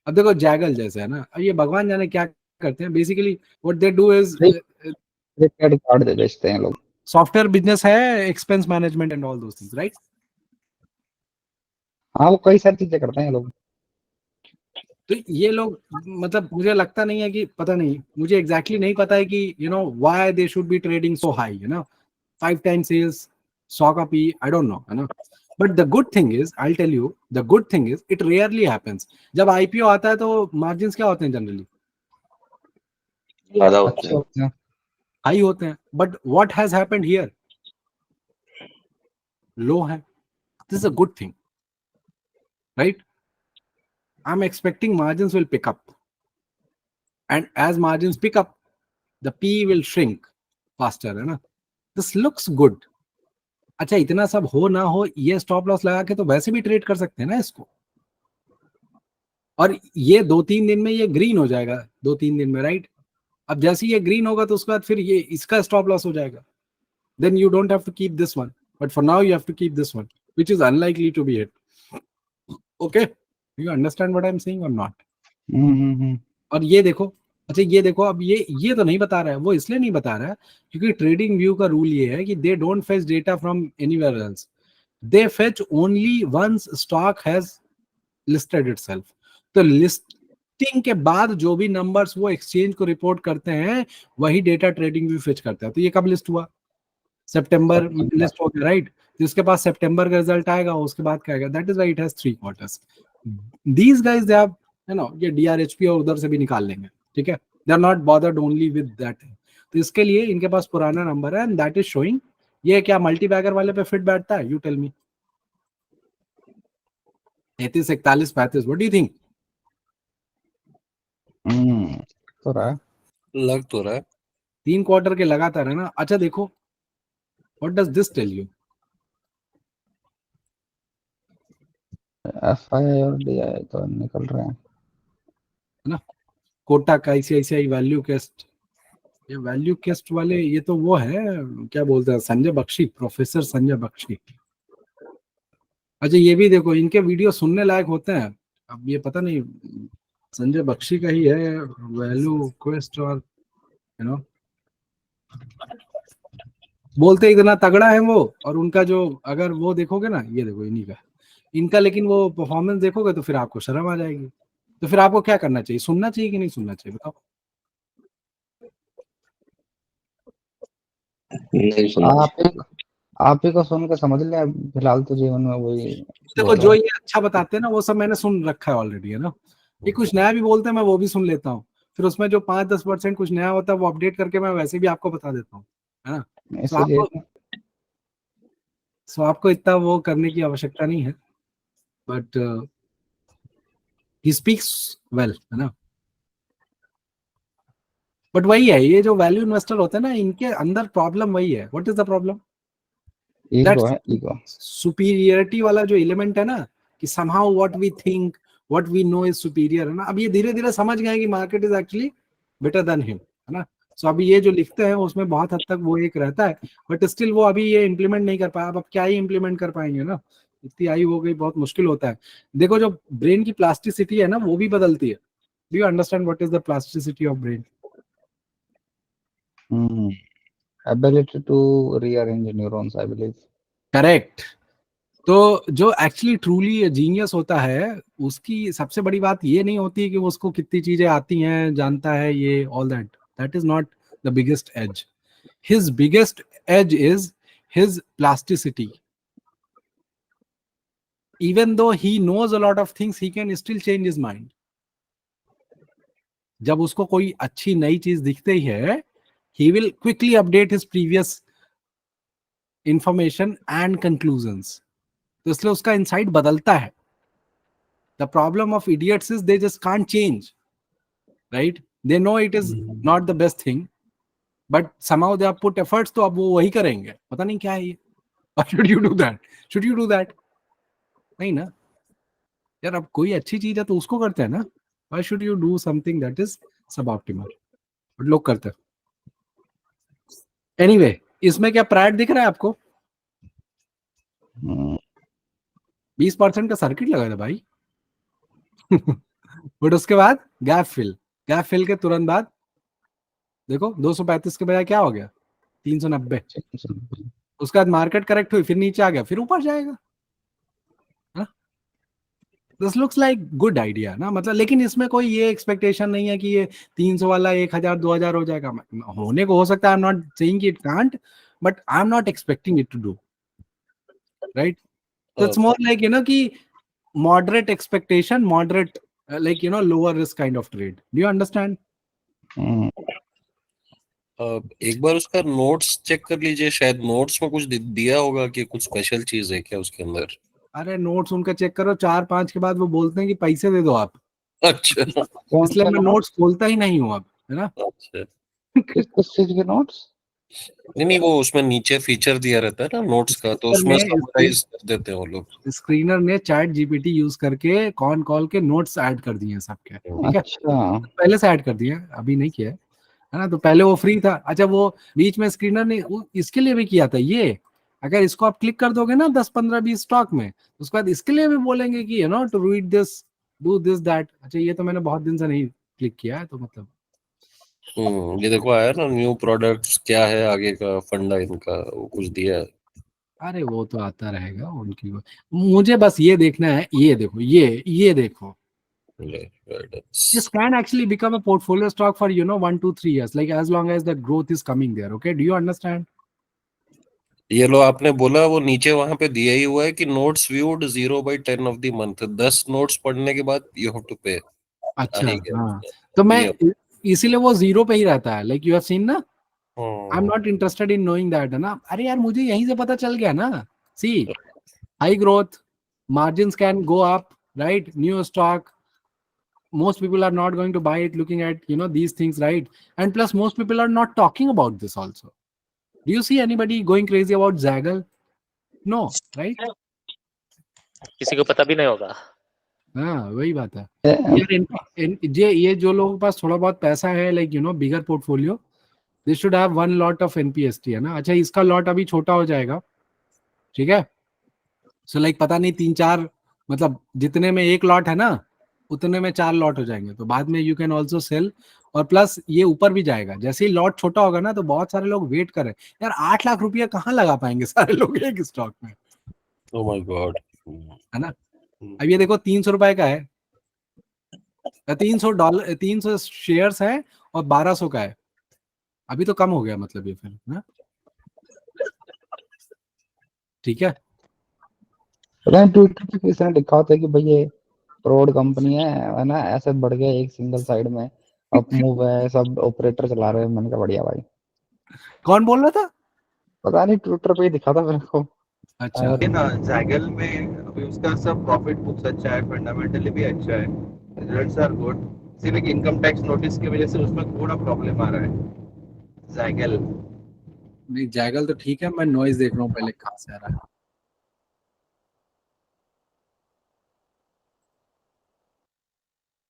अब देखो जैगल जैसे है ना, अब ये भगवान जाने क्या करते हैं basically, what they do is credit card they बेचते हैं लोग। सॉफ्टवेयर बिजनेस है, expense management and all those things, right? हाँ वो कई सारी चीजें करते हैं लोग। तो ये लोग, मतलब मुझे लगता नहीं है कि, पता नहीं, मुझे एग्जैक्टली नहीं पता है कि why they should be trading so high, 5 times sales, 100 का पी, आई डोंट नो, है ना। But the good thing is, I tell you, the good thing is it rarely happens. जब आईपीओ आता है तो मार्जिन क्या होते हैं जनरली? ज्यादा होते अच्छे हैं। होते हैं। हाई होते हैं। But what has happened here? Low है। This is a good thing, right? I am expecting margin will pick up, and as margin pick up the P will shrink faster, है ना। This looks good. अच्छा, इतना सब हो ना हो, ये स्टॉप लॉस लगा के तो वैसे भी ट्रेड कर सकते हैं ना इसको, और ये 2-3 दिन में ये ग्रीन हो जाएगा, 2-3 दिन में, राइट? अब जैसे ये ग्रीन होगा तो उसके बाद फिर ये इसका स्टॉप लॉस हो जाएगा, then you don't have to keep this one, but for now you have to keep this one which is unlikely to be hit. Okay, you understand what I am saying or not? Hmm. और ये देखो, अच्छा ये देखो, अब ये तो नहीं बता रहा है, वो इसलिए नहीं बता रहा है क्योंकि ट्रेडिंग व्यू का रूल ये है कि they don't fetch data from anywhere else, they fetch only once stock has listed itself. तो लिस्टिंग के बाद जो भी नंबर्स वो एक्सचेंज को रिपोर्ट करते हैं, वही डेटा ट्रेडिंग व्यू फेच करता है। तो ये कब लिस्ट हुआ? सितंबर में लिस्ट हो गया, राइट? तो इसके पास सितंबर का रिजल्ट आएगा, उसके बाद क्या आएगा? That is why it has 3 quarters। These guys they have, ये डीआरएचपी और उधर से भी निकाल लेंगे, ठीक है? They are not bothered only with that. तो इसके लिए इनके पास पुराना नंबर है एंड दैट इज शोइंग। ये क्या मल्टी बैगर वाले पे फिट बैठता है? You tell me. 33, 41, 35, what do you think? तो रहा है। लग तो रहा है। 3 क्वार्टर के लगातार, है ना। अच्छा देखो, what does this tell you? FI और डीआई तो निकल रहे हैं, है ना। कोटक, आईसीआईसीआई, वैल्यू केस्ट, ये वैल्यू केस्ट वाले, ये तो वो है, क्या बोलते हैं, संजय बख्शी, प्रोफेसर संजय बख्शी। अच्छा ये भी देखो, इनके वीडियो सुनने लायक होते हैं। अब ये पता नहीं संजय बख्शी का ही है, वैल्यू क्वेस्ट, और बोलते इतना तगड़ा है वो, और उनका जो, अगर वो देखोगे ना, ये देखो इन्हीं का, इनका, लेकिन वो परफॉर्मेंस देखोगे तो फिर आपको शर्म आ जाएगी। तो फिर आपको क्या करना चाहिए? सुनना चाहिए कि नहीं सुनना चाहिए, बताओ? नहीं सुना। आप ही को सुन के समझ ले, फिलहाल तो जीवन में वही देखो बोल रहा जो है। ये अच्छा बताते हैं ना, वो सब मैंने सुन रखा है ऑलरेडी, है ना। ये कुछ नया भी बोलते हैं, मैं वो भी सुन लेता हूँ। फिर उसमें जो 5-10% कुछ नया होता है वो अपडेट करके मैं वैसे भी आपको बता देता हूँ, है ना। सो इसीलिए आपको सो आपको इतना वो करने की आवश्यकता नहीं है, बट ही स्पीक्स वेल, है ना। बट वही है, ये जो वैल्यू इन्वेस्टर होते हैं ना, इनके अंदर प्रॉब्लम वही है। What is the problem? Ego that है, ईगो। सुपीरियरिटी वाला जो एलिमेंट है ना, कि somehow what we think, what we know is superior, है ना। अब ये धीरे धीरे समझ गए कि market is actually better than him, है ना। सो अभी ये जो लिखते हैं उसमें बहुत हद तक वो एक रहता है, बट स्टिल वो अभी ये इम्प्लीमेंट नहीं कर पाया। अब क्या ही इम्प्लीमेंट कर पाएंगे ना, इतनी आई हो गई, बहुत मुश्किल होता है। देखो जो ब्रेन की प्लास्टिसिटी है ना, वो भी बदलती है। Do you understand what is the plasticity of brain? Ability to rearrange neurons I believe. Correct. तो जो एक्चुअली ट्रूली जीनियस होता है, उसकी सबसे बड़ी बात ये नहीं होती कि वो उसको कितनी चीजें आती हैं, जानता है, ये all that, that is not the biggest edge. His biggest edge is his plasticity. Even though he knows a lot of things, he can still change his mind. जब उसको कोई अच्छी नई चीज दिखते ही है, he will quickly update his previous information and conclusions. तो इसलिए उसका इंसाइट बदलता है। The problem of idiots is they just can't change, right? They know it is not the best thing, but somehow they have put efforts, तो अब वो वही करेंगे। पता नहीं क्या है ये। Why should you do that? Should you do that? नहीं ना यार, अब कोई अच्छी चीज है तो उसको करते हैं ना। Why should you do something that is suboptimal? But लोग करते हैं। Anyway, इसमें क्या प्राइड दिख रहा है आपको? 20% का सर्किट लगा था भाई। बट उसके बाद गैप फिल के तुरंत बाद देखो 235 के बजाय क्या हो गया 390। उसके बाद मार्केट करेक्ट हुई, फिर नीचे आ गया, फिर ऊपर जाएगा। This looks like good idea ना, मतलब लेकिन इसमें कोई ये एक्सपेक्टेशन नहीं है कि ये 300 वाला 1000 2000 हो जाएगा। होने को हो सकता है, I am not saying it can't, but I am not expecting it to do, right? So it's more like, कि moderate expectation, moderate, like, lower risk kind of trade. Do you understand? एक बार उसका notes check कर लीजिए, शायद notes में कुछ दिया होगा कि कुछ स्पेशल चीज है क्या उसके अंदर। अरे नोट्स उनका चेक करो, 4-5 के बाद वो बोलते हैं कि पैसे दे दो आप। अच्छा इसलिए मैं नोट्स खोलता ही नहीं हूँ अब, है ना? अच्छा। किस चीज के नोट्स? नहीं, वो उसमें नीचे फीचर दिया रहता है ना नोट्स का, तो उसमें समराइज कर देते हैं वो लोग। स्क्रीनर ने चैट जीपीटी यूज करके कॉल के नोट्स ऐड कर दिए हैं सबके, ठीक है? अच्छा, पहले से ऐड कर दिए हैं, अभी नहीं किया है ना? तो पहले वो फ्री था। अच्छा, वो बीच में स्क्रीनर ने इसके लिए भी किया था ये, अगर इसको आप क्लिक कर दोगे ना 10-15-20 स्टॉक में, उसके बाद इसके लिए भी बोलेंगे कि to read this, do this that. अच्छा, ये तो मैंने बहुत दिन से नहीं क्लिक किया है, तो मतलब ये देखो आया ना न्यू प्रोडक्ट्स, क्या है आगे का फंडा इनका, वो कुछ दिया है। अरे वो तो आता रहेगा उनकी। मुझे बस ये देखना है, ये देखो, ये देखो, this can actually become a portfolio stock for 1-2-3 years, like as long as the growth is coming there. Okay, do you understand? ये लो आपने बोला, वो नीचे वहां पे दिया ही हुआ है कि notes viewed 0/10 of the month, 10 notes पढ़ने के बाद यू हैव टू पे। अच्छा, हाँ, तो मैं इसीलिए वो 0 पे ही रहता है, लाइक यू हैव सीन ना। आई am not interested in knowing that, है ना? अरे यार, मुझे यहीं से पता चल गया ना। See, high growth, margins can go up, right? New stock, most people are not going to buy it looking at these things, right? And plus most people are not talking about this also. Do you see anybody going crazy about Zaggle? No, right? किसी को पता भी नहीं होगा। हाँ, वही बात है यार। ये जो लोगों के पास थोड़ा बहुत पैसा है, like bigger portfolio, they should have one lot of NPST, है ना? अच्छा, इसका लॉट अभी छोटा हो जाएगा, ठीक है? सो लाइक पता नहीं 3-4, मतलब जितने में एक लॉट है ना, उतने में 4 लॉट हो जाएंगे, तो बाद में यू कैन ऑल्सो सेल। और प्लस ये ऊपर भी जाएगा, जैसे ही लॉट छोटा होगा ना, तो बहुत सारे लोग वेट कर रहे हैं यार। 8 लाख रुपया कहाँ लगा पाएंगे सारे लोग एक स्टॉक में? ओह माय गॉड, है ना? अब ये देखो 300 रुपए का है, $300, 300 शेयर्स है, और 1200 का है। अभी तो कम हो गया, मतलब ये फिर ना, ठीक है? पता नहीं ट्विटर पे किसी ने लिखा होता है कि भाई ये फ्रॉड कंपनी है ना, ऐसे बढ़ गया एक सिंगल साइड में, अप मूव है, सब ऑपरेटर चला रहे हैं। मैंने कहा बढ़िया भाई। कौन बोल रहा था? पता नहीं, ट्विटर पे ही दिखा था मेरे को। अच्छा, ये ना जैगल में अभी उसका सब प्रॉफिट बुक्स अच्छा है, फंडामेंटली भी अच्छा है, रिजल्ट्स आर गुड। सिर्फ एक इनकम टैक्स नोटिस की वजह से उसमें थोड़ा प्रॉब्लम आ रहा है जैगल। नहीं, जैगल तो ठीक है, मैं नॉइज देख रहा हूँ पहले कहाँ से आ रहा है।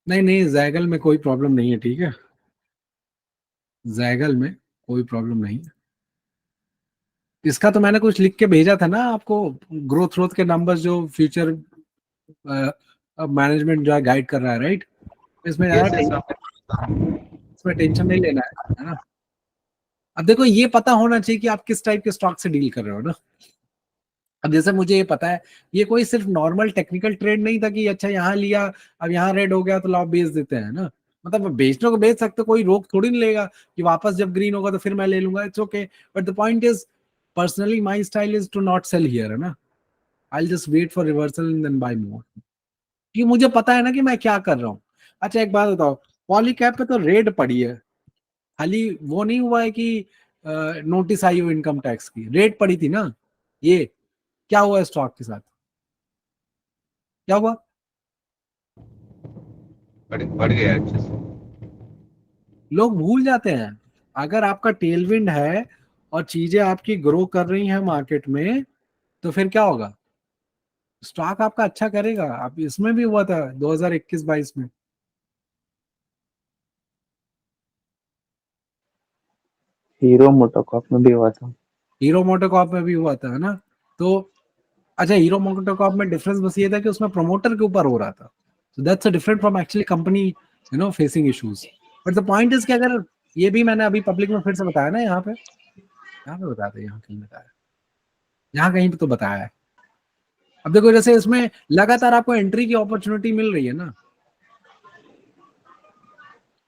नहीं नहीं, जैगल में कोई प्रॉब्लम नहीं है, ठीक है? जैगल में कोई प्रॉब्लम नहीं है। इसका तो मैंने कुछ लिख के भेजा था ना आपको, ग्रोथ के नंबर्स जो फ्यूचर मैनेजमेंट जो है गाइड कर रहा है, राइट? इसमें इसमें टेंशन नहीं लेना है ना? अब देखो, ये पता होना चाहिए कि आप किस टाइप के स्टॉक से डील कर रहे हो ना। अब जैसे मुझे ये पता है, ये कोई सिर्फ नॉर्मल टेक्निकल ट्रेड नहीं था कि अच्छा यहाँ लिया, अब यहाँ रेड हो गया तो लाभ बेच देते हैं ना। मतलब बेचने को बेच सकते, कोई रोक थोड़ी नहीं लेगा कि वापस जब ग्रीन होगा तो फिर मैं ले लूंगा, it's okay. But the point is, personally my style is to not sell here, है ना? I just wait for reversal and then buy more, कि मुझे पता है ना कि मैं क्या कर रहा हूँ। अच्छा, एक बात बताओ, पॉलीकैप पे तो रेड पड़ी है, खाली वो नहीं हुआ है कि नोटिस आई हो इनकम टैक्स की, रेड पड़ी थी ना। ये क्या हुआ स्टॉक के साथ? क्या हुआ? बढ़ गया अच्छे से। लोग भूल जाते हैं, अगर आपका टेलविंड है और चीजें आपकी ग्रो कर रही हैं मार्केट में, तो फिर क्या होगा? स्टॉक आपका अच्छा करेगा। आप इसमें भी हुआ था 2021-22 में। हीरो मोटोकॉर्प में भी हुआ था। हीरो मोटोकॉर्प में भी हुआ था, है ना? तो अच्छा, हीरो मोटोकॉर्प में डिफरेंस बस ये था कि उसमें प्रमोटर के ऊपर हो रहा था, So that's a different from actually company, you know, facing issues. But the point is कि अगर ये भी मैंने अभी पब्लिक में फिर से बताया ना, यहाँ पे बताया था, यहाँ कहीं बताया, यहाँ कहीं पे तो बताया है। अब देखो जैसे इसमें लगातार आपको एंट्री की अपॉर्चुनिटी मिल रही है ना,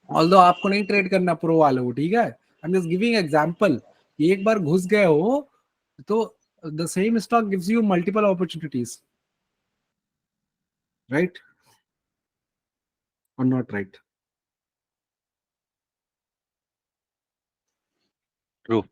ऑल्दो आपको नहीं ट्रेड करना प्रो वाले को, ठीक है, I am just giving example, एक बार घुस गए हो तो the same stock gives you multiple opportunities, right और नॉट राइट? True.